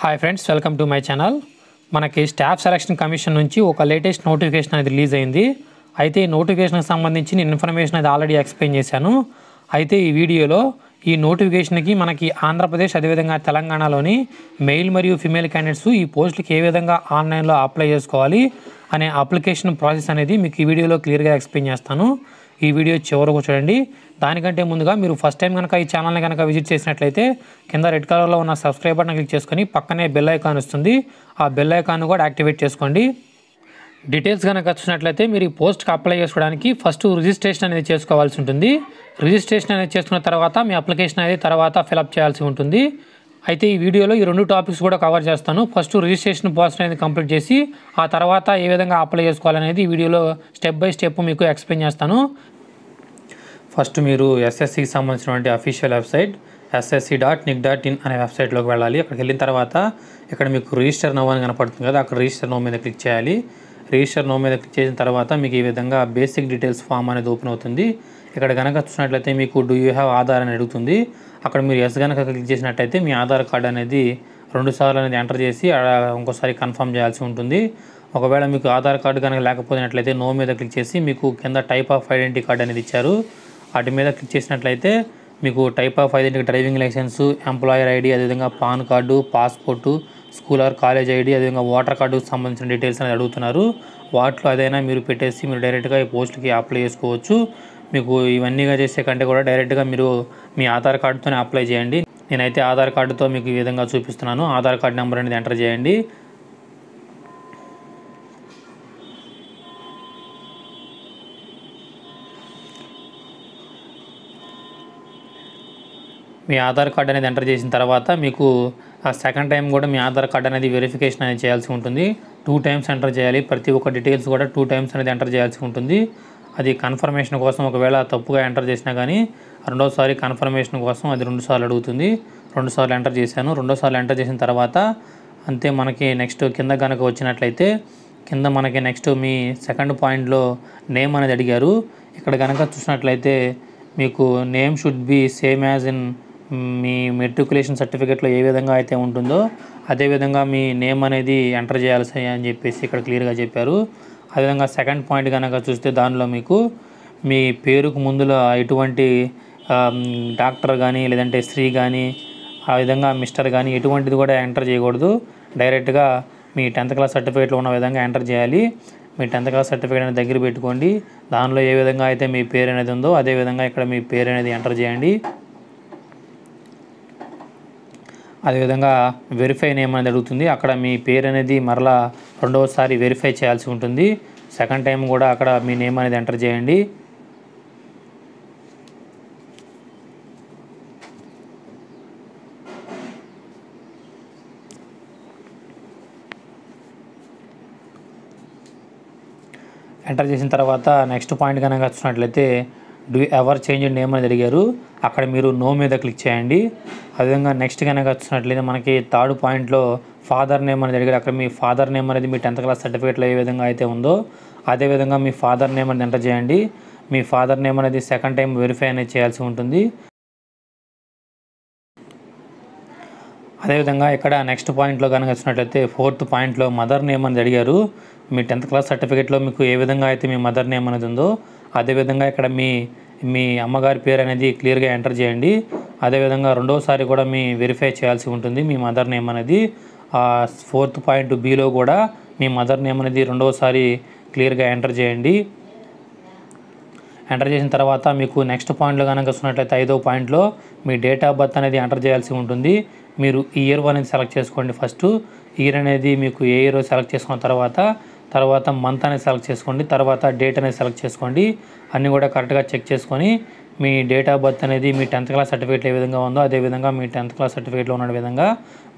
Hi friends, welcome to my channel. మనకి staff selection commission నుంచి ఒక లేటెస్ట్ నోటిఫికేషన్ అనేది రిలీజ్ అయింది. అయితే ఈ నోటిఫికేషన్కి సంబంధించిన ఇన్ఫర్మేషన్ అనేది ఆల్రెడీ ఎక్స్ప్లెయిన్ చేశాను. అయితే ఈ వీడియోలో ఈ నోటిఫికేషన్కి మనకి ఆంధ్రప్రదేశ్ అదేవిధంగా తెలంగాణలోని మెయిల్ మరియు ఫిమేల్ క్యాండిడేట్స్ ఈ పోస్టులకి ఏ విధంగా ఆన్లైన్లో అప్లై చేసుకోవాలి అనే అప్లికేషన్ ప్రాసెస్ అనేది మీకు ఈ వీడియోలో క్లియర్గా ఎక్స్ప్లెయిన్ చేస్తాను. ఈ వీడియో చివరకు చూడండి. దానికంటే ముందుగా మీరు ఫస్ట్ టైం కనుక ఈ ఛానల్ని కనుక విజిట్ చేసినట్లయితే కింద రెడ్ కలర్లో ఉన్న సబ్స్క్రైబ్ బటన్ క్లిక్ చేసుకొని పక్కనే బెల్ ఐకాన్ వస్తుంది. ఆ బెల్ ఐకాన్ కూడా యాక్టివేట్ చేసుకోండి. డీటెయిల్స్ కనుక వచ్చినట్లయితే మీరు ఈ పోస్ట్కి అప్లై చేసుకోవడానికి ఫస్ట్ రిజిస్ట్రేషన్ అనేది చేసుకోవాల్సి ఉంటుంది. రిజిస్ట్రేషన్ అనేది చేసుకున్న తర్వాత మీ అప్లికేషన్ అనేది తర్వాత ఫిలప్ చేయాల్సి ఉంటుంది. అయితే ఈ వీడియోలో ఈ రెండు టాపిక్స్ కూడా కవర్ చేస్తాను. ఫస్ట్ రిజిస్ట్రేషన్ ప్రాసెస్ అనేది కంప్లీట్ చేసి ఆ తర్వాత ఏ విధంగా అప్లై చేసుకోవాలనేది ఈ వీడియోలో స్టెప్ బై స్టెప్ మీకు ఎక్స్ప్లెయిన్ చేస్తాను. ఫస్ట్ మీరు ఎస్ఎస్సికి సంబంధించినటువంటి అఫీషియల్ వెబ్సైట్ ssc.nic.in అనే వెబ్సైట్లోకి వెళ్ళాలి. అక్కడికి వెళ్ళిన తర్వాత ఇక్కడ మీకు రిజిస్టర్ నౌ అని కనపడుతుంది కదా, అక్కడ రిజిస్టర్ నౌ మీద క్లిక్ చేయాలి. రిజిస్టర్ నౌ మీద క్లిక్ చేసిన తర్వాత మీకు ఈ విధంగా బేసిక్ డీటెయిల్స్ ఫామ్ అనేది ఓపెన్ అవుతుంది. ఇక్కడ కనుక చూసినట్లయితే మీకు డూ యూ హ్యావ్ ఆధార్ అని అడుగుతుంది. అక్కడ మీరు ఎస్ కనుక క్లిక్ చేసినట్టయితే మీ ఆధార్ కార్డు అనేది 2 సార్లు అనేది ఎంటర్ చేసి ఇంకోసారి కన్ఫర్మ్ చేయాల్సి ఉంటుంది. ఒకవేళ మీకు ఆధార్ కార్డు కనుక లేకపోయినట్లయితే నో మీద క్లిక్ చేసి మీకు కింద టైప్ ఆఫ్ ఐడెంటిటీ కార్డు అనేది ఇచ్చారు. వాటి మీద క్లిక్ చేసినట్లయితే మీకు type of identity driving license, employer ID, అదేవిధంగా PAN card, passport, school or college ID, అదేవిధంగా ఓటర్ కార్డుకు సంబంధించిన డీటెయిల్స్ అనేది అడుగుతున్నారు. వాటిలో అదైనా మీరు పెట్టేసి మీరు డైరెక్ట్గా ఈ పోస్ట్కి అప్లై చేసుకోవచ్చు. మీకు ఇవన్నీగా చేసే కంటే కూడా డైరెక్ట్గా మీరు మీ ఆధార్ కార్డుతోనే అప్లై చేయండి. నేనైతే ఆధార్ కార్డుతో మీకు ఈ విధంగా చూపిస్తున్నాను. ఆధార్ కార్డు నెంబర్ అనేది ఎంటర్ చేయండి. మీ ఆధార్ కార్డు అనేది ఎంటర్ చేసిన తర్వాత మీకు ఆ సెకండ్ టైం కూడా మీ ఆధార్ కార్డు అనేది వెరిఫికేషన్ అనేది చేయాల్సి ఉంటుంది. 2 టైమ్స్ ఎంటర్ చేయాలి. ప్రతి ఒక్క డీటెయిల్స్ కూడా 2 టైమ్స్ అనేది ఎంటర్ చేయాల్సి ఉంటుంది. అది కన్ఫర్మేషన్ కోసం ఒకవేళ తప్పుగా ఎంటర్ చేసినా కానీ రెండోసారి కన్ఫర్మేషన్ కోసం అది 2 సార్లు అడుగుతుంది. 2 సార్లు ఎంటర్ చేశాను. 2 సార్లు ఎంటర్ చేసిన తర్వాత అంతే మనకి నెక్స్ట్ కింద కనుక వచ్చినట్లయితే కింద మనకి నెక్స్ట్ మీ సెకండ్ పాయింట్లో నేమ్ అనేది అడిగారు. ఇక్కడ కనుక చూసినట్లయితే మీకు name should be same as in me matriculation సర్టిఫికేట్లో ఏ విధంగా అయితే ఉంటుందో అదేవిధంగా మీ నేమ్ అనేది ఎంటర్ చేయాల్సి అని చెప్పేసి ఇక్కడ క్లియర్గా చెప్పారు. అదేవిధంగా సెకండ్ పాయింట్ కనుక చూస్తే దానిలో మీకు మీ పేరుకు ముందులో ఎటువంటి డాక్టర్ కానీ లేదంటే శ్రీ కానీ ఆ విధంగా మిస్టర్ కానీ ఎటువంటిది కూడా ఎంటర్ చేయకూడదు. డైరెక్ట్గా మీ 10th క్లాస్ సర్టిఫికేట్లో ఉన్న విధంగా ఎంటర్ చేయాలి. మీ 10th క్లాస్ సర్టిఫికేట్ అనేది దగ్గర పెట్టుకోండి. దానిలో ఏ విధంగా అయితే మీ పేరు అనేది ఉందో అదేవిధంగా ఇక్కడ మీ పేరు అనేది ఎంటర్ చేయండి. అదేవిధంగా వెరిఫై నేమ్ అనేది అడుగుతుంది. అక్కడ మీ పేరు అనేది మరలా రెండవసారి వెరిఫై చేయాల్సి ఉంటుంది. సెకండ్ టైం కూడా అక్కడ మీ నేమ్ అనేది ఎంటర్ చేయండి. ఎంటర్ చేసిన తర్వాత నెక్స్ట్ పాయింట్ కనుక వచ్చినట్లయితే డూ ఎవర్ చేంజ్ నేమ్ అనేది అడిగారు. అక్కడ మీరు నో మీద క్లిక్ చేయండి. అదేవిధంగా నెక్స్ట్ కనుక వచ్చినట్లయితే మనకి థర్డ్ పాయింట్లో ఫాదర్ నేమ్ అనేది అడిగారు. అక్కడ మీ ఫాదర్ నేమ్ అనేది మీ 10th క్లాస్ సర్టిఫికేట్లో ఏ విధంగా అయితే ఉందో అదేవిధంగా మీ ఫాదర్ నేమ్ అనేది ఎంటర్ చేయండి. మీ ఫాదర్ నేమ్ అనేది సెకండ్ టైం వెరిఫై అనేది చేయాల్సి ఉంటుంది. అదేవిధంగా ఇక్కడ నెక్స్ట్ పాయింట్లో కనుక వచ్చినట్లయితే 4th పాయింట్లో మదర్ నేమ్ అనేది అడిగారు. మీ 10th క్లాస్ సర్టిఫికేట్లో మీకు ఏ విధంగా అయితే మీ మదర్ నేమ్ అనేది ఉందో అదేవిధంగా ఇక్కడ మీ అమ్మగారి పేరు అనేది క్లియర్గా ఎంటర్ చేయండి. అదేవిధంగా రెండోసారి కూడా మీ వెరిఫై చేయాల్సి ఉంటుంది మీ మదర్ నేమ్ అనేది. 4th పాయింట్ బిలో కూడా మీ మదర్ నేమ్ అనేది రెండోసారి క్లియర్గా ఎంటర్ చేయండి. ఎంటర్ చేసిన తర్వాత మీకు నెక్స్ట్ పాయింట్లో కనుక వస్తున్నట్లయితే 5వ పాయింట్లో మీ డేట్ ఆఫ్ బర్త్ అనేది ఎంటర్ చేయాల్సి ఉంటుంది. మీరు ఇయర్ అనేది సెలెక్ట్ చేసుకోండి. ఫస్ట్ ఇయర్ అనేది మీకు ఏ ఇయర్ సెలెక్ట్ చేసుకున్న తర్వాత మంత్ అనేది సెలెక్ట్ చేసుకోండి. తర్వాత డేట్ అనేది సెలెక్ట్ చేసుకోండి. అన్నీ కూడా కరెక్ట్గా చెక్ చేసుకొని మీ డేట్ ఆఫ్ బర్త్ అనేది మీ 10th క్లాస్ సర్టిఫికేట్లో ఏ విధంగా ఉందో అదేవిధంగా మీ 10th క్లాస్ సర్టిఫికేట్లో ఉన్న విధంగా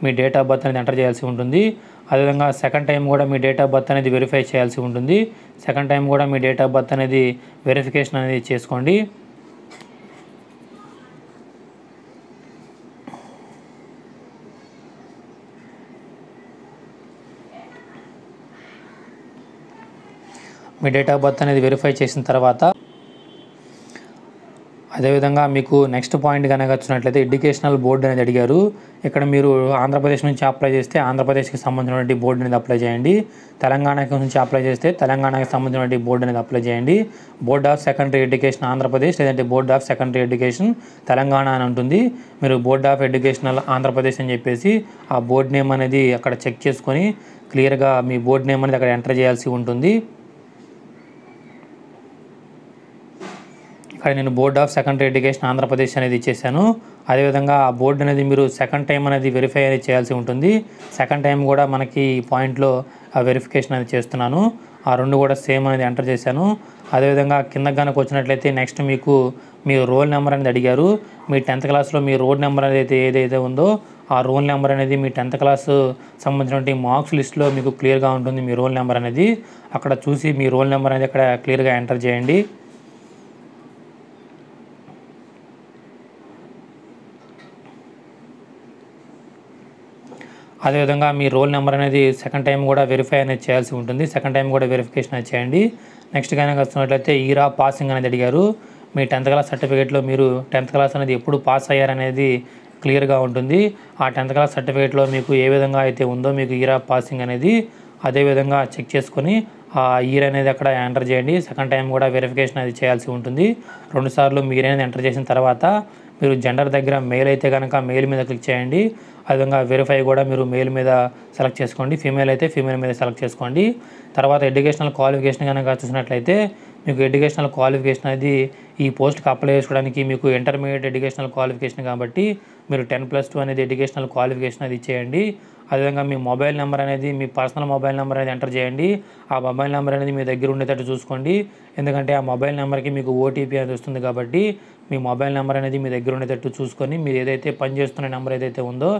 మీ డేట్ ఆఫ్ బర్త్ అనేది ఎంటర్ చేయాల్సి ఉంటుంది. అదేవిధంగా సెకండ్ టైం కూడా మీ డేట్ ఆఫ్ బర్త్ అనేది వెరిఫై చేయాల్సి ఉంటుంది. సెకండ్ టైం కూడా మీ డేట్ ఆఫ్ బర్త్ అనేది వెరిఫికేషన్ అనేది చేసుకోండి. మీ డేట్ ఆఫ్ బర్త్ అనేది వెరిఫై చేసిన తర్వాత అదేవిధంగా మీకు నెక్స్ట్ పాయింట్ కనుక వచ్చినట్లయితే ఎడ్యుకేషనల్ బోర్డు అనేది అడిగారు. ఇక్కడ మీరు ఆంధ్రప్రదేశ్ నుంచి అప్లై చేస్తే ఆంధ్రప్రదేశ్కి సంబంధించినటువంటి బోర్డు అనేది అప్లై చేయండి. తెలంగాణకి నుంచి అప్లై చేస్తే తెలంగాణకి సంబంధించినటువంటి బోర్డు అనేది అప్లై చేయండి. Board of secondary education Andhra Pradesh లేదంటే board of secondary education Telangana అని ఉంటుంది. మీరు బోర్డ్ ఆఫ్ ఎడ్యుకేషనల్ ఆంధ్రప్రదేశ్ అని చెప్పేసి ఆ బోర్డు నేమ్ అనేది అక్కడ చెక్ చేసుకొని క్లియర్గా మీ బోర్డు నేమ్ అనేది అక్కడ ఎంటర్ చేయాల్సి ఉంటుంది. ఇక్కడ నేను board of secondary education Andhra Pradesh అనేది ఇచ్చేసాను. అదేవిధంగా ఆ బోర్డు అనేది మీరు సెకండ్ టైం అనేది వెరిఫై అనేది చేయాల్సి ఉంటుంది. సెకండ్ టైం కూడా మనకి ఈ పాయింట్లో ఆ వెరిఫికేషన్ అనేది చేస్తున్నాను. ఆ రెండు కూడా సేమ్ అనేది ఎంటర్ చేశాను. అదేవిధంగా కింద కనుక వచ్చినట్లయితే నెక్స్ట్ మీకు మీ రోల్ నెంబర్ అనేది అడిగారు. మీ 10th క్లాస్లో మీ రోల్ నెంబర్ అనేది ఏదైతే ఉందో ఆ రోల్ నెంబర్ అనేది మీ 10th క్లాస్ సంబంధించినటువంటి మార్క్స్ లిస్ట్లో మీకు క్లియర్గా ఉంటుంది. మీ రోల్ నెంబర్ అనేది అక్కడ చూసి మీ రోల్ నెంబర్ అనేది అక్కడ క్లియర్గా ఎంటర్ చేయండి. అదేవిధంగా మీ రోల్ నెంబర్ అనేది సెకండ్ టైం కూడా వెరిఫై అనేది చేయాల్సి ఉంటుంది. సెకండ్ టైం కూడా వెరిఫికేషన్ అనేది చేయండి. నెక్స్ట్ కనుక వస్తున్నట్లయితే ఇయర్ ఆఫ్ పాసింగ్ అనేది అడిగారు. మీ 10th క్లాస్ సర్టిఫికేట్లో మీరు 10th క్లాస్ అనేది ఎప్పుడు పాస్ అయ్యారనేది క్లియర్గా ఉంటుంది. ఆ 10th క్లాస్ సర్టిఫికేట్లో మీకు ఏ విధంగా అయితే ఉందో మీకు ఇయర్ ఆఫ్ పాసింగ్ అనేది అదేవిధంగా చెక్ చేసుకొని ఆ ఇయర్ అనేది అక్కడ ఎంటర్ చేయండి. సెకండ్ టైం కూడా వెరిఫికేషన్ అది చేయాల్సి ఉంటుంది. 2 సార్లు మీరు అనేది ఎంటర్ చేసిన తర్వాత మీరు జెండర్ దగ్గర మెయిల్ అయితే కనుక మెయిల్ మీద క్లిక్ చేయండి. అదేవిధంగా వెరిఫై కూడా మీరు మెయిల్ మీద సెలెక్ట్ చేసుకోండి. ఫీమేల్ అయితే ఫీమేల్ మీద సెలెక్ట్ చేసుకోండి. తర్వాత ఎడ్యుకేషనల్ క్వాలిఫికేషన్ కనుక చూసినట్లయితే మీకు ఎడ్యుకేషనల్ క్వాలిఫికేషన్ అనేది ఈ పోస్ట్కి అప్లై చేసుకోవడానికి మీకు ఇంటర్మీడియట్ ఎడ్యుకేషనల్ క్వాలిఫికేషన్ కాబట్టి మీరు 10+2 అనేది ఎడ్యుకేషనల్ క్వాలిఫికేషన్ అది ఇచ్చేయండి. అదేవిధంగా మీ మొబైల్ నెంబర్ అనేది మీ పర్సనల్ మొబైల్ నెంబర్ అనేది ఎంటర్ చేయండి. ఆ మొబైల్ నెంబర్ అనేది మీ దగ్గర ఉండేటట్టు చూసుకోండి. ఎందుకంటే ఆ మొబైల్ నెంబర్కి మీకు ఓటీపీ అనేది వస్తుంది కాబట్టి మీ మొబైల్ నెంబర్ అనేది మీ దగ్గర ఉండేటట్టు చూసుకొని మీరు ఏదైతే పనిచేస్తున్న నెంబర్ ఏదైతే ఉందో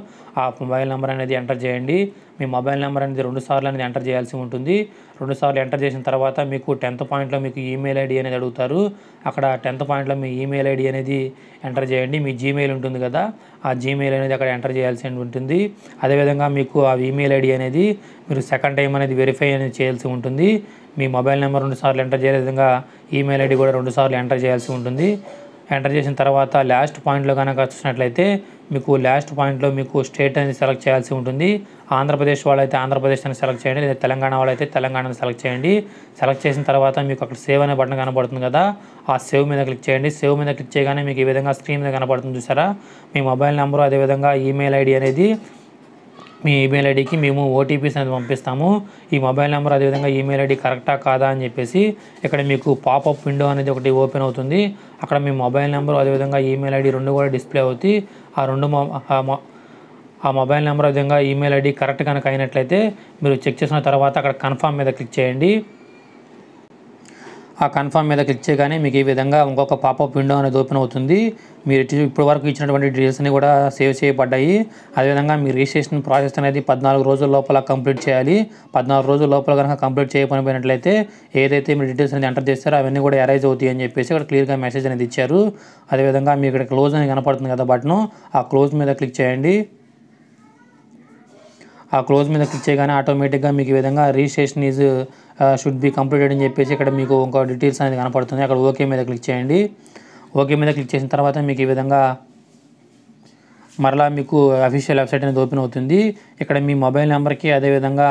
ఆ మొబైల్ నెంబర్ అనేది ఎంటర్ చేయండి. మీ మొబైల్ నెంబర్ అనేది 2 సార్లు అనేది ఎంటర్ చేయాల్సి ఉంటుంది. 2 సార్లు ఎంటర్ చేసిన తర్వాత మీకు 10th పాయింట్లో మీకు ఈమెయిల్ ఐడి అనేది అడుగుతారు. అక్కడ 10th పాయింట్లో మీ ఈమెయిల్ ఐడి అనేది ఎంటర్ చేయండి. మీ జీమెయిల్ ఉంటుంది కదా, ఆ జీమెయిల్ అనేది అక్కడ ఎంటర్ చేయాల్సి ఉంటుంది. అదేవిధంగా మీకు ఆ ఈమెయిల్ ఐడి అనేది మీరు సెకండ్ టైం అనేది వెరిఫై అనేది చేయాల్సి ఉంటుంది. మీ మొబైల్ నెంబర్ 2 సార్లు ఎంటర్ చేసే విధంగా ఈమెయిల్ ఐడి కూడా 2 సార్లు ఎంటర్ చేయాల్సి ఉంటుంది. ఎంటర్ చేసిన తర్వాత లాస్ట్ పాయింట్లో కనుక చూసినట్లయితే మీకు లాస్ట్ పాయింట్లో మీకు స్టేట్ అనేది సెలెక్ట్ చేయాల్సి ఉంటుంది. ఆంధ్రప్రదేశ్ వాళ్ళైతే ఆంధ్రప్రదేశ్ అని సెలెక్ట్ చేయండి, లేదా తెలంగాణ వాళ్ళైతే తెలంగాణని సెలెక్ట్ చేయండి. సెలెక్ట్ చేసిన తర్వాత మీకు అక్కడ సేవ్ అనే బటన్ కనబడుతుంది కదా, ఆ సేవ్ మీద క్లిక్ చేయండి. సేవ్ మీద క్లిక్ చేయగానే మీకు ఈ విధంగా స్క్రీన్ మీద కనబడుతుంది చూసారా. మీ మొబైల్ నెంబరు అదేవిధంగా ఈమెయిల్ ఐడి అనేది మీ ఈమెయిల్ ఐడికి మేము ఓటీపీస్ అనేది పంపిస్తాము. ఈ మొబైల్ నెంబర్ అదేవిధంగా ఈమెయిల్ ఐడి కరెక్టా కాదా అని చెప్పేసి ఇక్కడ మీకు పాపప్ విండో అనేది ఒకటి ఓపెన్ అవుతుంది. అక్కడ మీ మొబైల్ నెంబర్ అదేవిధంగా ఈమెయిల్ ఐడి రెండు కూడా డిస్ప్లే అవుతాయి. ఆ మొబైల్ నెంబర్ అదేవిధంగా ఈమెయిల్ ఐడి కరెక్ట్ కనుక అయినట్లయితే మీరు చెక్ చేసిన తర్వాత అక్కడ కన్ఫర్మ్ మీద క్లిక్ చేయండి. ఆ కన్ఫర్మ్ మీద క్లిక్ చేయగానే మీకు ఈ విధంగా ఇంకొక పాపప్ విండో అనేది ఓపెన్ అవుతుంది. మీరు ఇప్పటి వరకు ఇచ్చినటువంటి డీటెయిల్స్ అన్ని కూడా సేవ్ చేయబడ్డాయి. అదేవిధంగా మీ రిజిస్ట్రేషన్ ప్రాసెస్ అనేది 14 రోజుల లోపల కంప్లీట్ చేయాలి. 14 రోజుల లోపల కనుక కంప్లీట్ చేయకపోయినట్లయితే ఏదైతే మీరు డీటెయిల్స్ అనేది ఎంటర్ చేస్తారో అవన్నీ కూడా ఎరైజ్ అవుతాయి అని చెప్పేసి ఇక్కడ క్లియర్గా మెసేజ్ అనేది ఇచ్చారు. అదేవిధంగా మీకు ఇక్కడ క్లోజ్ అని కనపడుతుంది కదా బటన్, ఆ క్లోజ్ మీద క్లిక్ చేయండి. ఆ క్లోజ్ మీద క్లిక్ చేయగానే ఆటోమేటిక్గా మీకు ఈ విధంగా registration is should be completed అని చెప్పేసి ఇక్కడ మీకు ఇంకో డీటెయిల్స్ అనేది కనపడుతుంది. అక్కడ ఓకే మీద క్లిక్ చేయండి. ఓకే మీద క్లిక్ చేసిన తర్వాత మీకు ఈ విధంగా మరలా మీకు అఫీషియల్ వెబ్సైట్ అనేది ఓపెన్ అవుతుంది. ఇక్కడ మీ మొబైల్ నెంబర్కి అదేవిధంగా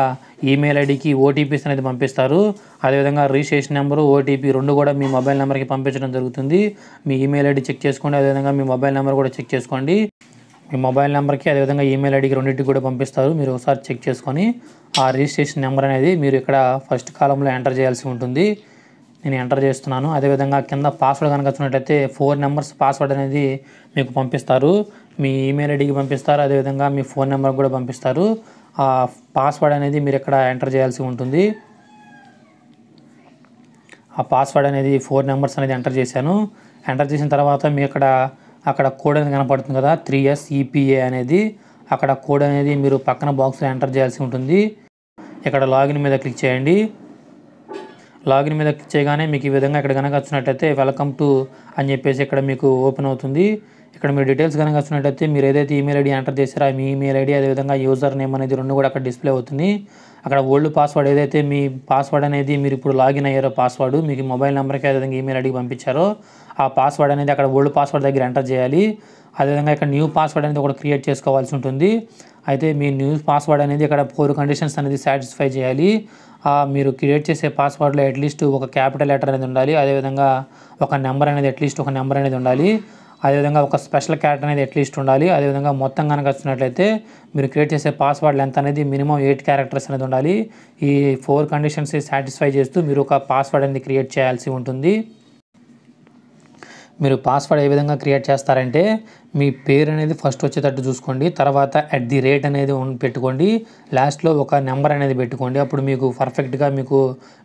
ఈమెయిల్ ఐడికి ఓటీపీస్ అనేది పంపిస్తారు. అదేవిధంగా రిజిస్ట్రేషన్ నెంబరు ఓటీపీ రెండు కూడా మీ మొబైల్ నెంబర్కి పంపించడం జరుగుతుంది. మీ ఈమెయిల్ ఐడి చెక్ చేసుకోండి, అదేవిధంగా మీ మొబైల్ నెంబర్ కూడా చెక్ చేసుకోండి. మీ మొబైల్ నెంబర్కి అదేవిధంగా ఈమెయిల్ ఐడికి రెండింటికి కూడా పంపిస్తారు. మీరు ఒకసారి చెక్ చేసుకొని ఆ రిజిస్ట్రేషన్ నెంబర్ అనేది మీరు ఇక్కడ ఫస్ట్ కాలంలో ఎంటర్ చేయాల్సి ఉంటుంది. నేను ఎంటర్ చేస్తున్నాను. అదేవిధంగా కింద పాస్వర్డ్ కనుక వచ్చినట్లయితే 4 నెంబర్స్ పాస్వర్డ్ అనేది మీకు పంపిస్తారు. మీ ఈమెయిల్ ఐడికి పంపిస్తారు, అదేవిధంగా మీ ఫోన్ నెంబర్ కూడా పంపిస్తారు. ఆ పాస్వర్డ్ అనేది మీరు ఇక్కడ ఎంటర్ చేయాల్సి ఉంటుంది. ఆ పాస్వర్డ్ అనేది 4 నెంబర్స్ అనేది ఎంటర్ చేశాను. ఎంటర్ చేసిన తర్వాత మీ అక్కడ కోడ్ అనేది కనపడుతుంది కదా 3S EPA అనేది, అక్కడ కోడ్ అనేది మీరు పక్కన బాక్స్లో ఎంటర్ చేయాల్సి ఉంటుంది. ఇక్కడ లాగిన్ మీద క్లిక్ చేయండి. లాగిన్ మీద క్లిక్ చేయగానే మీకు ఈ విధంగా ఇక్కడ కనుక వచ్చినట్లయితే వెల్కమ్ టు అని చెప్పేసి ఇక్కడ మీకు ఓపెన్ అవుతుంది. ఇక్కడ మీరు డీటెయిల్స్ కనుక వచ్చినట్లయితే మీరు ఏదైతే ఈమెయిల్ ఐడి ఎంటర్ చేశారో మీ ఈమెయిల్ ఐడి అదేవిధంగా యూజర్ నేమ్ అనేది రెండు కూడా అక్కడ డిస్ప్లే అవుతుంది. అక్కడ ఓల్డ్ పాస్వర్డ్ ఏదైతే మీ పాస్వర్డ్ అనేది మీరు ఇప్పుడు లాగిన్ అయ్యారో పాస్వర్డ్ మీకు మొబైల్ నెంబర్కి అదేవిధంగా ఈమెయిల్ ఐడికి పంపించారో ఆ పాస్వర్డ్ అనేది అక్కడ ఓల్డ్ పాస్వర్డ్ దగ్గర ఎంటర్ చేయాలి. అదేవిధంగా ఇక్కడ న్యూ పాస్వర్డ్ అనేది ఒకటి క్రియేట్ చేసుకోవాల్సి ఉంటుంది. అయితే మీ న్యూ పాస్వర్డ్ అనేది ఇక్కడ 4 కండిషన్స్ అనేది సాటిస్ఫై చేయాలి. మీరు క్రియేట్ చేసే పాస్వర్డ్లో అట్లీస్ట్ ఒక క్యాపిటల్ లెటర్ అనేది ఉండాలి. అదేవిధంగా ఒక నెంబర్ అనేది అట్లీస్ట్ ఒక నెంబర్ అనేది ఉండాలి. అదేవిధంగా ఒక స్పెషల్ క్యారెక్టర్ అనేది అట్లీస్ట్ ఉండాలి. అదేవిధంగా మొత్తం కనుక వచ్చినట్లయితే మీరు క్రియేట్ చేసే పాస్వర్డ్ లెంత్ అనేది మినిమం 8 క్యారెక్టర్స్ అనేది ఉండాలి. ఈ 4 కండిషన్స్ సాటిస్ఫై చేస్తూ మీరు ఒక పాస్వర్డ్ అనేది క్రియేట్ చేయాల్సి ఉంటుంది. మీరు పాస్వర్డ్ ఏ విధంగా క్రియేట్ చేస్తారంటే మీ పేరు అనేది ఫస్ట్ వచ్చేటట్టు చూసుకోండి. తర్వాత @ అనేది పెట్టుకోండి. లాస్ట్లో ఒక నెంబర్ అనేది పెట్టుకోండి. అప్పుడు మీకు పర్ఫెక్ట్గా మీకు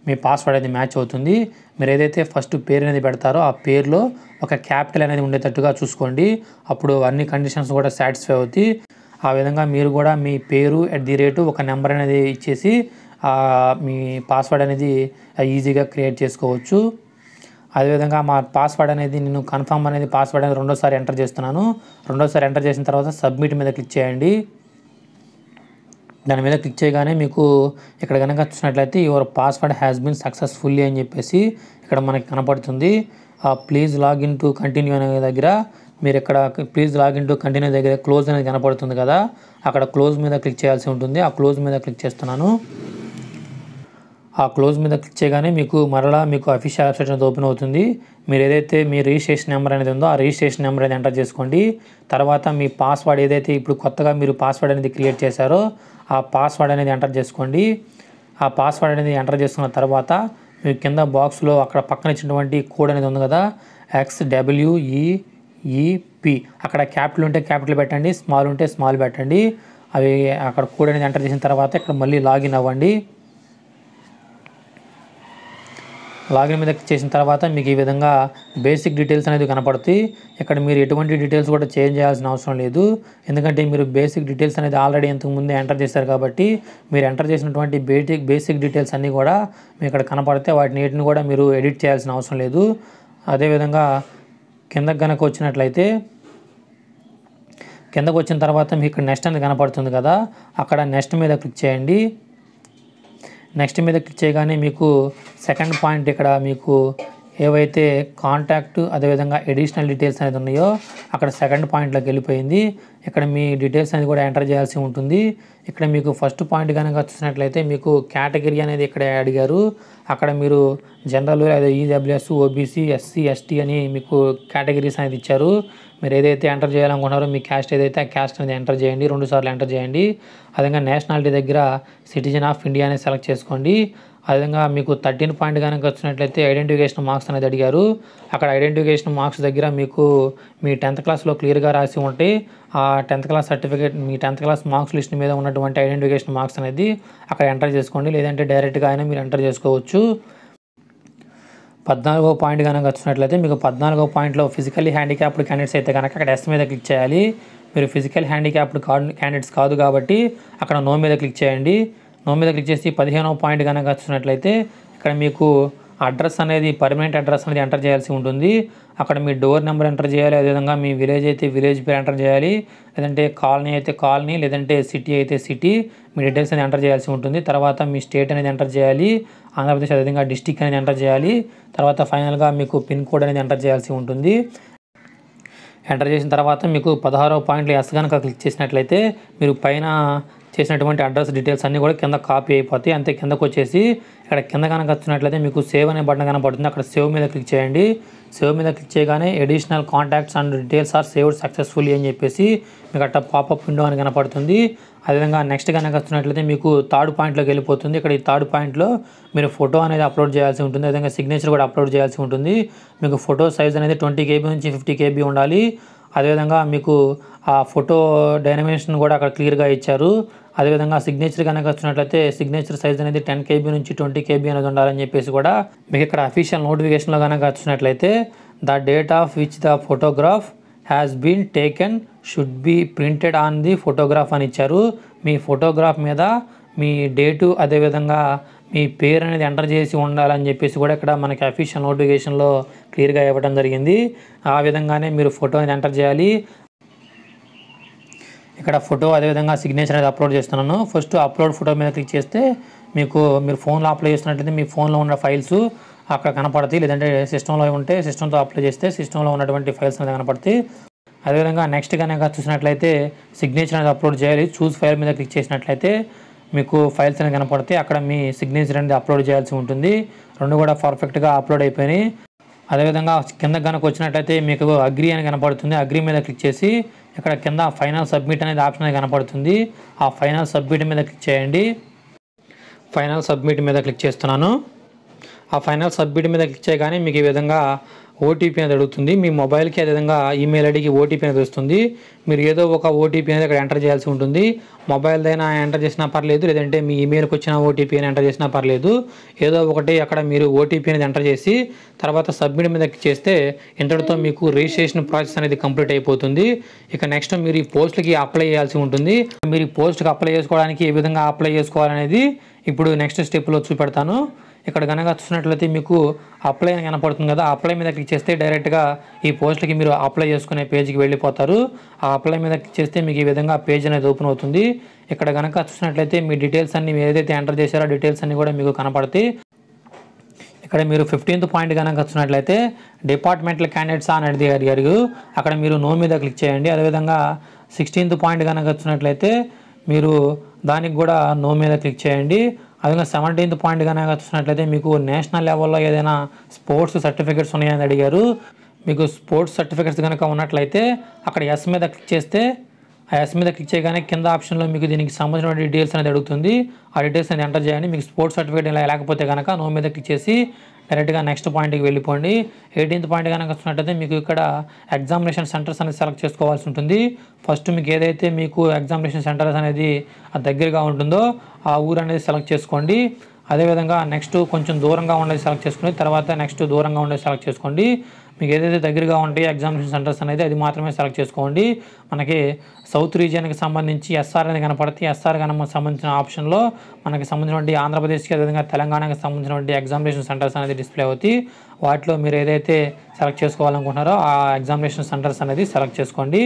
మీ పాస్వర్డ్ అనేది మ్యాచ్ అవుతుంది. మీరు ఏదైతే ఫస్ట్ పేరు అనేది పెడతారో ఆ పేరులో ఒక క్యాపిటల్ అనేది ఉండేటట్టుగా చూసుకోండి. అప్పుడు అన్ని కండిషన్స్ కూడా సాటిస్ఫై అవుతాయి. ఆ విధంగా మీరు కూడా మీ పేరు @ ఒక నెంబర్ అనేది ఇచ్చేసి మీ పాస్వర్డ్ అనేది ఈజీగా క్రియేట్ చేసుకోవచ్చు. అదేవిధంగా మా పాస్వర్డ్ అనేది నేను కన్ఫర్మ్ అనేది పాస్వర్డ్ అనేది రెండోసారి ఎంటర్ చేస్తున్నాను. రెండోసారి ఎంటర్ చేసిన తర్వాత సబ్మిట్ మీద క్లిక్ చేయండి. దాని మీద క్లిక్ చేయగానే మీకు ఇక్కడ కనుక చూసినట్లయితే your password has been successfully అని చెప్పేసి ఇక్కడ మనకి కనపడుతుంది. ప్లీజ్ లాగిన్ టు కంటిన్యూ అనే దగ్గర మీరు ఇక్కడ ప్లీజ్ లాగిన్ టు కంటిన్యూ దగ్గర క్లోజ్ అనేది కనపడుతుంది కదా, అక్కడ క్లోజ్ మీద క్లిక్ చేయాల్సి ఉంటుంది. ఆ క్లోజ్ మీద క్లిక్ చేస్తున్నాను. ఆ క్లోజ్ మీద క్లిక్ చేయగానే మీకు మరలా మీకు అఫీషియల్ వెబ్సైట్ అనేది ఓపెన్ అవుతుంది. మీరు ఏదైతే మీ రిజిస్ట్రేషన్ నెంబర్ అనేది ఉందో ఆ రిజిస్ట్రేషన్ నెంబర్ అనేది ఎంటర్ చేసుకోండి. తర్వాత మీ పాస్వర్డ్ ఏదైతే ఇప్పుడు కొత్తగా మీరు పాస్వర్డ్ అనేది క్రియేట్ చేశారో ఆ పాస్వర్డ్ అనేది ఎంటర్ చేసుకోండి. ఆ పాస్వర్డ్ అనేది ఎంటర్ చేసుకున్న తర్వాత మీకు కింద బాక్స్లో అక్కడ పక్కన ఇచ్చినటువంటి కోడ్ అనేది ఉంది కదా, XWEEP అక్కడ క్యాపిటల్ ఉంటే క్యాపిటల్ పెట్టండి, స్మాల్ ఉంటే స్మాల్ పెట్టండి. అవి అక్కడ కోడ్ అనేది ఎంటర్ చేసిన తర్వాత ఇక్కడ మళ్ళీ లాగిన్ అవ్వండి. లాగిన్ మీద క్లిక్ చేసిన తర్వాత మీకు ఈ విధంగా బేసిక్ డీటెయిల్స్ అనేది కనపడుతాయి. ఇక్కడ మీరు ఎటువంటి డీటెయిల్స్ కూడా చేంజ్ చేయాల్సిన అవసరం లేదు. ఎందుకంటే మీరు బేసిక్ డీటెయిల్స్ అనేది ఆల్రెడీ ఇంతకుముందే ఎంటర్ చేశారు కాబట్టి మీరు ఎంటర్ చేసినటువంటి బేసిక్ డీటెయిల్స్ అన్నీ కూడా మీకు ఇక్కడ కనపడితే వాటిని కూడా మీరు ఎడిట్ చేయాల్సిన అవసరం లేదు. అదేవిధంగా కిందకు కనుక వచ్చినట్లయితే కిందకు వచ్చిన తర్వాత మీకు ఇక్కడ నెక్స్ట్ అనేది కనపడుతుంది కదా, అక్కడ నెక్స్ట్ మీద క్లిక్ చేయండి. నెక్స్ట్ మీద క్లిక్ చేయగానే మీకు సెకండ్ పాయింట్ ఇక్కడ మీకు ఏవైతే కాంటాక్ట్ అదేవిధంగా అడిషనల్ డీటెయిల్స్ అనేది ఉన్నాయో అక్కడ సెకండ్ పాయింట్లోకి వెళ్ళిపోయింది. ఇక్కడ మీ డీటెయిల్స్ అనేది కూడా ఎంటర్ చేయాల్సి ఉంటుంది. ఇక్కడ మీకు ఫస్ట్ పాయింట్ కనుక చూసినట్లయితే మీకు కేటగిరీ అనేది ఇక్కడ అడిగారు. అక్కడ మీరు జనరల్ లేదా ఈడబ్ల్యూఎస్, ఓబీసీ, ఎస్సీ, ఎస్టీ అని మీకు కేటగిరీస్ అనేది ఇచ్చారు. మీరు ఏదైతే ఎంటర్ చేయాలనుకున్నారో మీ క్యాస్ట్ ఏదైతే ఆ క్యాస్ట్ అనేది ఎంటర్ చేయండి, 2 సార్లు ఎంటర్ చేయండి. అదేవిధంగా నేషనాలిటీ దగ్గర సిటిజన్ ఆఫ్ ఇండియా అనేది సెలెక్ట్ చేసుకోండి. అదేవిధంగా మీకు 13 పాయింట్ కనుక వచ్చినట్లయితే ఐడెంటిఫికేషన్ మార్క్స్ అనేది అడిగారు. అక్కడ ఐడెంటిఫికేషన్ మార్క్స్ దగ్గర మీకు మీ 10th క్లాస్లో క్లియర్గా రాసి ఉంటే ఆ 10th క్లాస్ సర్టిఫికేట్ మీ 10th క్లాస్ మార్క్స్ లిస్ట్ మీద ఉన్నటువంటి ఐడెంటిఫికేషన్ మార్క్స్ అనేది అక్కడ ఎంటర్ చేసుకోండి. లేదంటే డైరెక్ట్గా అయినా మీరు ఎంటర్ చేసుకోవచ్చు. 14వ పాయింట్ కనుక వచ్చినట్లయితే మీకు 14వ పాయింట్లో ఫిజికల్లీ హ్యాండిక్యాప్డ్ క్యాండిడేట్స్ అయితే కనుక అక్కడ ఎస్ మీద క్లిక్ చేయాలి. మీరు ఫిజికల్ హ్యాండిక్యాప్డ్ క్యాండిడేట్స్ కాదు కాబట్టి అక్కడ నో మీద క్లిక్ చేయండి. నో మీద క్లిక్ చేసి 15వ పాయింట్ కనుక వచ్చినట్లయితే ఇక్కడ మీకు అడ్రస్ అనేది పర్మనెంట్ అడ్రస్ అనేది ఎంటర్ చేయాల్సి ఉంటుంది. అక్కడ మీ డోర్ నెంబర్ ఎంటర్ చేయాలి. అదేవిధంగా మీ విలేజ్ అయితే విలేజ్ పేరు ఎంటర్ చేయాలి. లేదంటే కాలనీ అయితే కాలనీ, లేదంటే సిటీ అయితే సిటీ మీ డీటెయిల్స్ అనేది ఎంటర్ చేయాల్సి ఉంటుంది. తర్వాత మీ స్టేట్ అనేది ఎంటర్ చేయాలి. ఆంధ్రప్రదేశ్ అదేవిధంగా డిస్టిక్ అనేది ఎంటర్ చేయాలి. తర్వాత ఫైనల్గా మీకు పిన్ కోడ్ అనేది ఎంటర్ చేయాల్సి ఉంటుంది. ఎంటర్ చేసిన తర్వాత మీకు 16వ పాయింట్లో ఎస్ కనుక క్లిక్ చేసినట్లయితే మీరు పైన చేసినటువంటి అడ్రస్ డీటెయిల్స్ అన్నీ కూడా కింద కాపీ అయిపోతాయి. అంతే కిందకు వచ్చేసి ఇక్కడ కింద కనుక వచ్చినట్లయితే మీకు సేవ్ అనే బటన్ కనపడుతుంది. అక్కడ సేవ్ మీద క్లిక్ చేయండి. సేవ్ మీద క్లిక్ చేయగానే additional contacts and details are saved successfully అని చెప్పేసి మీకు అట్లా పాపప్ విండో అని కనపడుతుంది. అదేవిధంగా నెక్స్ట్ కనుక వచ్చినట్లయితే మీకు 3rd పాయింట్లోకి వెళ్ళిపోతుంది. ఇక్కడ ఈ 3rd పాయింట్లో మీరు ఫోటో అనేది అప్లోడ్ చేయాల్సి ఉంటుంది. అదేవిధంగా సిగ్నేచర్ కూడా అప్లోడ్ చేయాల్సి ఉంటుంది. మీకు ఫోటో సైజ్ అనేది 20 KB నుంచి 50 KB ఉండాలి. అదేవిధంగా మీకు ఆ ఫోటో డైమెన్షన్ కూడా అక్కడ క్లియర్గా ఇచ్చారు. అదేవిధంగా సిగ్నేచర్ కనుక వచ్చినట్లయితే సిగ్నేచర్ సైజ్ అనేది 10 KB నుంచి 20 KB అనేది ఉండాలని చెప్పేసి కూడా మీకు ఇక్కడ అఫీషియల్ నోటిఫికేషన్లో కనుక వచ్చినట్లయితే the date of which the photograph has been taken should be printed on the photograph అని ఇచ్చారు. మీ ఫోటోగ్రాఫ్ మీద మీ డేటు అదేవిధంగా మీ పేరు అనేది ఎంటర్ చేసి ఉండాలని చెప్పేసి కూడా ఇక్కడ మనకి అఫీషియల్ నోటిఫికేషన్లో క్లియర్గా ఇవ్వడం జరిగింది. ఆ విధంగానే మీరు ఫోటో అనేది ఎంటర్ చేయాలి. ఇక్కడ ఫోటో అదేవిధంగా సిగ్నేచర్ అనేది అప్లోడ్ చేస్తున్నాను. ఫస్ట్ అప్లోడ్ ఫోటో మీద క్లిక్ చేస్తే మీరు ఫోన్లో అప్లై చేస్తున్నట్లయితే మీ ఫోన్లో ఉన్న ఫైల్స్ అక్కడ కనపడతాయి. లేదంటే సిస్టంలో ఉంటే సిస్టంతో అప్లై చేస్తే సిస్టంలో ఉన్నటువంటి ఫైల్స్ అనేది కనపడతాయి. అదేవిధంగా నెక్స్ట్ కనుక చూసినట్లయితే సిగ్నేచర్ అనేది అప్లోడ్ చేయాలి. చూస్ ఫైల్ మీద క్లిక్ చేసినట్లయితే మీకు ఫైల్స్ అనేది కనపడతాయి. అక్కడ మీ సిగ్నేచర్ అనేది అప్లోడ్ చేయాల్సి ఉంటుంది. రెండు కూడా పర్ఫెక్ట్గా అప్లోడ్ అయిపోయినాయి. అదేవిధంగా కింద కనుక వచ్చినట్లయితే మీకు అగ్రీ అని కనపడుతుంది. అగ్రీ మీద క్లిక్ చేసి ఇక్కడ కింద ఫైనల్ సబ్మిట్ అనేది ఆప్షన్ అనేది కనపడుతుంది. ఆ ఫైనల్ సబ్మిట్ మీద క్లిక్ చేయండి. ఫైనల్ సబ్మిట్ మీద క్లిక్ చేస్తున్నాను. ఆ ఫైనల్ సబ్మిట్ మీద క్లిక్ చేయగానే మీకు ఈ విధంగా ఓటీపీ అనేది అడుగుతుంది. మీ మొబైల్కి అదేవిధంగా ఈమెయిల్ ఐడికి ఓటీపీ అనేది వస్తుంది. మీరు ఏదో ఒక ఓటీపీ అనేది ఇక్కడ ఎంటర్ చేయాల్సి ఉంటుంది. మొబైల్దైనా ఎంటర్ చేసినా పర్లేదు, లేదంటే మీ ఈమెయిల్కి వచ్చిన ఓటీపీ అని ఎంటర్ చేసినా పర్లేదు. ఏదో ఒకటి అక్కడ మీరు ఓటీపీ అనేది ఎంటర్ చేసి తర్వాత సబ్మిట్ మీద క్లిక్ చేస్తే ఇంతటితో మీకు రిజిస్ట్రేషన్ ప్రాసెస్ అనేది కంప్లీట్ అయిపోతుంది. ఇక నెక్స్ట్ మీరు ఈ పోస్ట్కి అప్లై చేయాల్సి ఉంటుంది. మీరు ఈ పోస్ట్కి అప్లై చేసుకోవడానికి ఏ విధంగా అప్లై చేసుకోవాలనేది ఇప్పుడు నెక్స్ట్ స్టెప్లో చూపెడతాను. ఇక్కడ కనుక చూసినట్లయితే మీకు అప్లై అని కనపడుతుంది కదా, అప్లై మీద క్లిక్ చేస్తే డైరెక్ట్గా ఈ పోస్ట్కి మీరు అప్లై చేసుకునే పేజ్కి వెళ్ళిపోతారు. ఆ అప్లై మీద క్లిక్ చేస్తే మీకు ఈ విధంగా పేజ్ అనేది ఓపెన్ అవుతుంది. ఇక్కడ కనుక చూసినట్లయితే మీ డీటెయిల్స్ అన్ని ఏదైతే ఎంటర్ చేశారో డీటెయిల్స్ అన్ని కూడా మీకు కనపడతాయి. ఇక్కడ మీరు 15th పాయింట్ కనుక చూసినట్లయితే డిపార్ట్మెంటల్ క్యాండిడేట్స్ అనేది అడిగారు. అక్కడ మీరు నో మీద క్లిక్ చేయండి. అదేవిధంగా 16th పాయింట్ కనుక చూసినట్లయితే మీరు దానికి కూడా నో మీద క్లిక్ చేయండి. అదేవిధంగా 17th పాయింట్ కనుక చూసినట్లయితే మీకు నేషనల్ లెవెల్లో ఏదైనా స్పోర్ట్స్ సర్టిఫికేట్స్ ఉన్నాయని అడిగారు. మీకు స్పోర్ట్స్ సర్టిఫికేట్స్ కనుక ఉన్నట్లయితే అక్కడ ఎస్ మీద క్లిక్ చేస్తే ఆ ఎస్ మీద క్లిక్ చేయగానే కింద ఆప్షన్లో మీకు దీనికి సంబంధించిన డీటెయిల్స్ అనేది అడుగుతుంది. ఆ డీటెయిల్స్ అనేది ఎంటర్ చేయండి. మీకు స్పోర్ట్స్ సర్టిఫికేట్ ఇలా లేకపోతే కనుక నో మీద క్లిక్ చేసి డైరెక్ట్గా నెక్స్ట్ పాయింట్కి వెళ్ళిపోండి. 18th పాయింట్ కనుక చూసినట్లయితే మీకు ఇక్కడ ఎగ్జామినేషన్ సెంటర్స్ అనేది సెలెక్ట్ చేసుకోవాల్సి ఉంటుంది. ఫస్ట్ మీకు ఏదైతే మీకు ఎగ్జామినేషన్ సెంటర్స్ అనేది దగ్గరగా ఉంటుందో ఆ ఊరు అనేది సెలెక్ట్ చేసుకోండి. అదేవిధంగా నెక్స్ట్ కొంచెం దూరంగా ఉండేది సెలెక్ట్ చేసుకుని తర్వాత నెక్స్ట్ దూరంగా ఉండేది సెలెక్ట్ చేసుకోండి. మీకు ఏదైతే దగ్గరగా ఉంటాయో ఎగ్జామినేషన్ సెంటర్స్ అనేది అది మాత్రమే సెలెక్ట్ చేసుకోండి. మనకి సౌత్ రీజియన్కి సంబంధించి ఎస్ఆర్ అనేది కనపడుతుంది. ఎస్ఆర్ కనుక సంబంధించిన ఆప్షన్లో మనకి సంబంధించినటువంటి ఆంధ్రప్రదేశ్కి అదేవిధంగా తెలంగాణకి సంబంధించినటువంటి ఎగ్జామినేషన్ సెంటర్స్ అనేది డిస్ప్లే అవుతాయి. వాటిలో మీరు ఏదైతే సెలెక్ట్ చేసుకోవాలనుకుంటున్నారో ఆ ఎగ్జామినేషన్ సెంటర్స్ అనేది సెలెక్ట్ చేసుకోండి.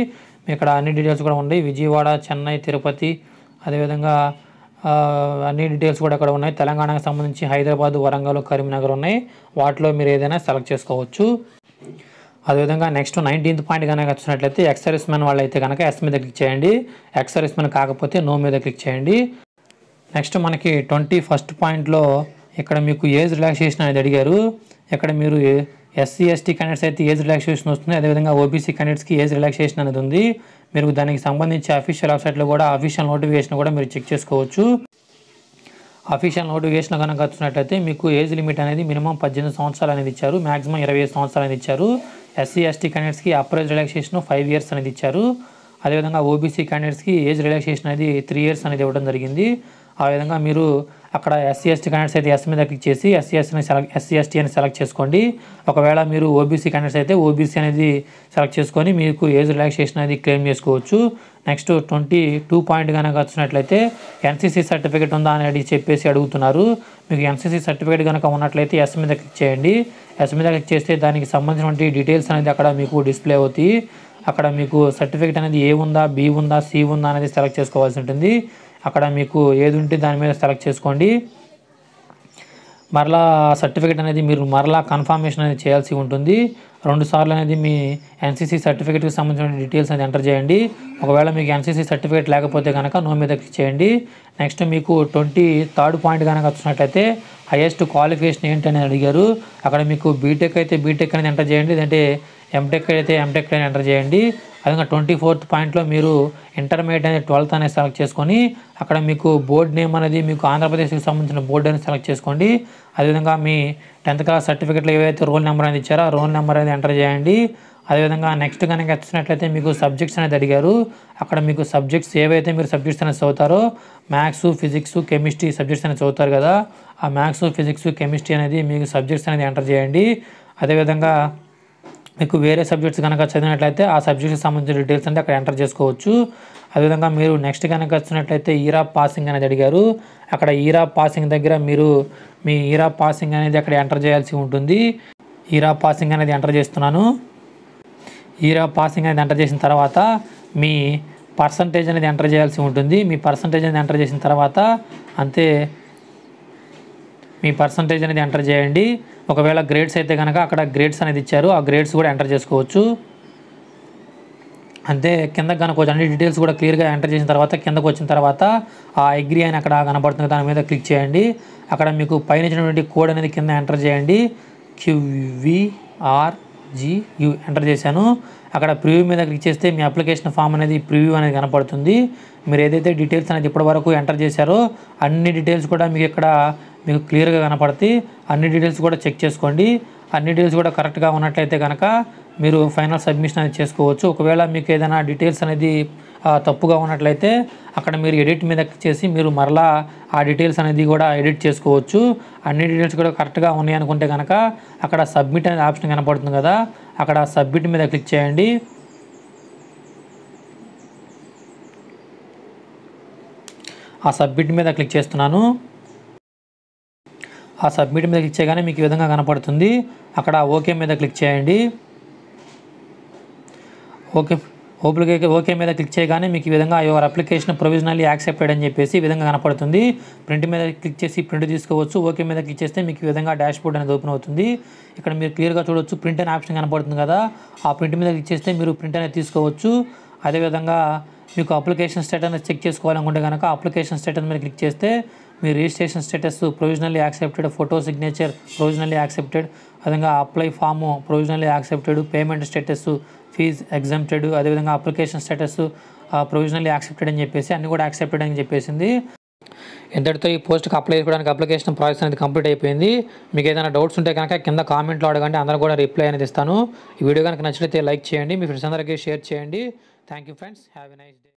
మీ ఇక్కడ అన్ని డీటెయిల్స్ కూడా ఉన్నాయి. విజయవాడ, చెన్నై, తిరుపతి, అదేవిధంగా అన్ని డీటెయిల్స్ కూడా అక్కడ ఉన్నాయి. తెలంగాణకు సంబంధించి హైదరాబాద్, వరంగల్, కరీంనగర్ ఉన్నాయి. వాటిలో మీరు ఏదైనా సెలెక్ట్ చేసుకోవచ్చు. అదేవిధంగా నెక్స్ట్ 19th పాయింట్ కనుక వచ్చినట్లయితే ఎక్స్ సర్వీస్ మెన్ వాళ్ళు అయితే కనుక ఎస్ మీద క్లిక్ చేయండి. ఎక్స్ సర్వీస్ మెన్ కాకపోతే నో మీద క్లిక్ చేయండి. నెక్స్ట్ మనకి 21st పాయింట్లో ఇక్కడ మీకు ఏజ్ రిలాక్సేషన్ అనేది అడిగారు. ఇక్కడ మీరు ఎస్సీ ఎస్టీ క్యాండిడేట్స్ అయితే ఏజ్ రిలాక్సేషన్ వస్తుంది. అదేవిధంగా ఓబీసీ క్యాండిడేట్స్కి ఏజ్ రిలాక్సేషన్ అనేది ఉంది. మీరు దానికి సంబంధించి అఫీషియల్ వెబ్సైట్లో కూడా అఫీషియల్ నోటిఫికేషన్ కూడా మీరు చెక్ చేసుకోవచ్చు. అఫీషియల్ నోటిఫికేషన్ కనుక వచ్చినట్లయితే మీకు ఏజ్ లిమిట్ అనేది మినిమం 18 సంవత్సరాలు అనేది ఇచ్చారు. మ్యాక్సిమం 25 సంవత్సరాలు అనేది ఇచ్చారు. ఎస్సీ ఎస్టీ క్యాండిడేట్స్కి అప్పర్ ఏజ్ రిలాక్సేషన్ 5 years అనేది ఇచ్చారు. అదేవిధంగా ఓబీసీ క్యాండిడేట్స్కి ఏజ్ రిలాక్సేషన్ అనేది 3 years అనేది ఇవ్వడం జరిగింది. ఆ విధంగా మీరు అక్కడ ఎస్సీ ఎస్టీ క్యాండిడేట్స్ అయితే ఎస్ మీద క్లిక్ చేసి ఎస్సీ ఎస్టీ అని సెలెక్ట్ చేసుకోండి. ఒకవేళ మీరు ఓబీసీ క్యాండిడేట్స్ అయితే ఓబీసీ అనేది సెలెక్ట్ చేసుకొని మీకు ఏజ్ రిలాక్సేషన్ అనేది క్లెయిమ్ చేసుకోవచ్చు. నెక్స్ట్ 22 పాయింట్ కనుక వచ్చినట్లయితే ఎన్సీసీ సర్టిఫికేట్ ఉందా అని చెప్పేసి అడుగుతున్నారు. మీకు ఎన్సీసీ సర్టిఫికేట్ కనుక ఉన్నట్లయితే ఎస్ మీద క్లిక్ చేయండి. ఎస్ మీద క్లిక్ చేస్తే దానికి సంబంధించిన డీటెయిల్స్ అనేది అక్కడ మీకు డిస్ప్లే అవుతాయి. అక్కడ మీకు సర్టిఫికేట్ అనేది ఏ ఉందా, బి ఉందా, సి ఉందా అనేది సెలెక్ట్ చేసుకోవాల్సి ఉంటుంది. అక్కడ మీకు ఏది ఉంటే దాని మీద సెలెక్ట్ చేసుకోండి. మరలా సర్టిఫికేట్ అనేది మీరు మరలా కన్ఫర్మేషన్ అనేది చేయాల్సి ఉంటుంది. 2 సార్లు అనేది మీ ఎన్సీసీ సర్టిఫికేట్కి సంబంధించిన డీటెయిల్స్ అనేది ఎంటర్ చేయండి. ఒకవేళ మీకు ఎన్సీసీ సర్టిఫికేట్ లేకపోతే కనుక నో మీద క్లిక్ చేయండి. నెక్స్ట్ మీకు 23rd పాయింట్ కనుక వచ్చినట్లయితే హైయెస్ట్ క్వాలిఫికేషన్ ఏంటని అడిగారు. అక్కడ మీకు బీటెక్ అయితే బీటెక్ అనేది ఎంటర్ చేయండి, లేదంటే ఎంటెక్ అయితే ఎంటెక్ అని ఎంటర్ చేయండి. అదేవిధంగా 24th పాయింట్లో మీరు ఇంటర్మీడియట్ అనేది 12th అనేది సెలెక్ట్ చేసుకొని అక్కడ మీకు బోర్డ్ నేమ్ అనేది మీకు ఆంధ్రప్రదేశ్కి సంబంధించిన బోర్డు అనేది సెలెక్ట్ చేసుకోండి. అదేవిధంగా మీ 10th క్లాస్ సర్టిఫికేట్లో ఏవైతే రోల్ నెంబర్ అనేది ఇచ్చారో ఆ రోల్ నెంబర్ అనేది ఎంటర్ చేయండి. అదేవిధంగా నెక్స్ట్ కనుక వచ్చినట్లయితే మీకు సబ్జెక్ట్స్ అనేది అడిగారు. అక్కడ మీకు సబ్జెక్ట్స్ ఏవైతే మీరు సబ్జెక్ట్స్ అనేది చదువుతారో మ్యాథ్స్, ఫిజిక్స్, కెమిస్ట్రీ సబ్జెక్ట్స్ అనేది చదువుతారు కదా, ఆ మ్యాథ్స్, ఫిజిక్స్, కెమిస్ట్రీ అనేది మీకు సబ్జెక్ట్స్ అనేది ఎంటర్ చేయండి. అదేవిధంగా మీకు వేరే సబ్జెక్ట్స్ కనుక చదివినట్లయితే ఆ సబ్జెక్ట్కి సంబంధించిన డీటెయిల్స్ అంటే అక్కడ ఎంటర్ చేసుకోవచ్చు. అదేవిధంగా మీరు నెక్స్ట్ కనుక వచ్చినట్లయితే ఇయర్ ఆఫ్ పాసింగ్ అనేది అడిగారు. అక్కడ ఇయర్ ఆఫ్ పాసింగ్ దగ్గర మీరు మీ ఇయర్ ఆఫ్ పాసింగ్ అనేది అక్కడ ఎంటర్ చేయాల్సి ఉంటుంది. ఇయర్ ఆఫ్ పాసింగ్ అనేది ఎంటర్ చేస్తున్నాను. ఇయర్ ఆఫ్ పాసింగ్ అనేది ఎంటర్ చేసిన తర్వాత మీ పర్సంటేజ్ అనేది ఎంటర్ చేయాల్సి ఉంటుంది. మీ పర్సంటేజ్ అనేది ఎంటర్ చేసిన తర్వాత అంతే, మీ పర్సంటేజ్ అనేది ఎంటర్ చేయండి. ఒకవేళ గ్రేడ్స్ అయితే కనుక అక్కడ గ్రేడ్స్ అనేది ఇచ్చారు, ఆ గ్రేడ్స్ కూడా ఎంటర్ చేసుకోవచ్చు. అంతే, కిందకి కనుకోవచ్చు. అన్ని డీటెయిల్స్ కూడా క్లియర్గా ఎంటర్ చేసిన తర్వాత కిందకు వచ్చిన తర్వాత ఆ అగ్రీ అని అక్కడ కనబడుతుంది, దాని మీద క్లిక్ చేయండి. అక్కడ మీకు పైన ఇచ్చినటువంటి కోడ్ అనేది కింద ఎంటర్ చేయండి. QVRGU ఎంటర్ చేశాను. అక్కడ ప్రివ్యూ మీద క్లిక్ చేస్తే మీ అప్లికేషన్ ఫామ్ అనేది ప్రివ్యూ అనేది కనపడుతుంది. మీరు ఏదైతే డీటెయిల్స్ అనేది ఇప్పటివరకు ఎంటర్ చేశారో అన్ని డీటెయిల్స్ కూడా మీకు ఇక్కడ మీకు క్లియర్గా కనపడతాయి. అన్ని డీటెయిల్స్ కూడా చెక్ చేసుకోండి. అన్ని డీటెయిల్స్ కూడా కరెక్ట్గా ఉన్నట్లయితే కనుక మీరు ఫైనల్ సబ్మిషన్ అనేది చేసుకోవచ్చు. ఒకవేళ మీకు ఏదైనా డీటెయిల్స్ అనేది తప్పుగా ఉన్నట్లయితే అక్కడ మీరు ఎడిట్ మీద క్లిక్ చేసి మీరు మరలా ఆ డీటెయిల్స్ అనేది కూడా ఎడిట్ చేసుకోవచ్చు. అన్ని డీటెయిల్స్ కూడా కరెక్ట్గా ఉన్నాయి అనుకుంటే కనుక అక్కడ సబ్మిట్ అనే ఆప్షన్ కనపడుతుంది కదా, అక్కడ సబ్మిట్ మీద క్లిక్ చేయండి. ఆ సబ్మిట్ మీద క్లిక్ చేస్తున్నాను. ఆ సబ్మిట్ మీద క్లిక్ చేయగానే మీకు ఈ విధంగా కనపడుతుంది. అక్కడ ఓకే మీద క్లిక్ చేయండి. ఓకే మీద క్లిక్ చేయగానే మీకు ఈ విధంగా యువర్ అప్లికేషన్ ప్రొవిజనల్లీ యాక్సెప్టెడ్ అని చెప్పేసి ఈ విధంగా కనపడుతుంది. ప్రింట్ మీద క్లిక్ చేసి ప్రింట్ తీసుకోవచ్చు. ఓకే మీద క్లిక్ చేస్తే మీకు ఈ విధంగా డాష్ బోర్డ్ అనేది ఓపెన్ అవుతుంది. ఇక్కడ మీరు క్లియర్గా చూడవచ్చు, ప్రింట్ అనే ఆప్షన్ కనపడుతుంది కదా, ఆ ప్రింట్ మీద క్లిక్ చేస్తే మీరు ప్రింట్ అనేది తీసుకోవచ్చు. అదేవిధంగా మీకు అప్లికేషన్ స్టేటస్ అనేది చెక్ చేసుకోవాలనుకుంటే కనుక అప్లికేషన్ స్టేటస్ మీద క్లిక్ చేస్తే మీ registration status provisionally accepted, photo signature provisionally accepted, అదేవిధంగా apply form provisionally accepted, payment status fee exempted, అదేవిధంగా అప్లికేషన్ స్టేటస్ ప్రొవిజనల్లీ యాక్సెప్టెడ్ అని చెప్పేసి అన్ని కూడా యాక్సెప్టెడ్ అని చెప్పేసింది. ఇంతటితో ఈ పోస్ట్కి అప్లై చేసుకోవడానికి అప్లికేషన్ ప్రాసెస్ అనేది కంప్లీట్ అయిపోయింది. మీకు ఏదైనా డౌట్స్ ఉంటే కనుక కింద కామెంట్లో అడగండి, అందరూ కూడా రిప్లై అనేది ఇస్తాను. ఈ వీడియో కనుక నచ్చితే లైక్ చేయండి, మీ ఫ్రెండ్స్ అందరికీ షేర్ చేయండి. Thank you friends, have a nice day.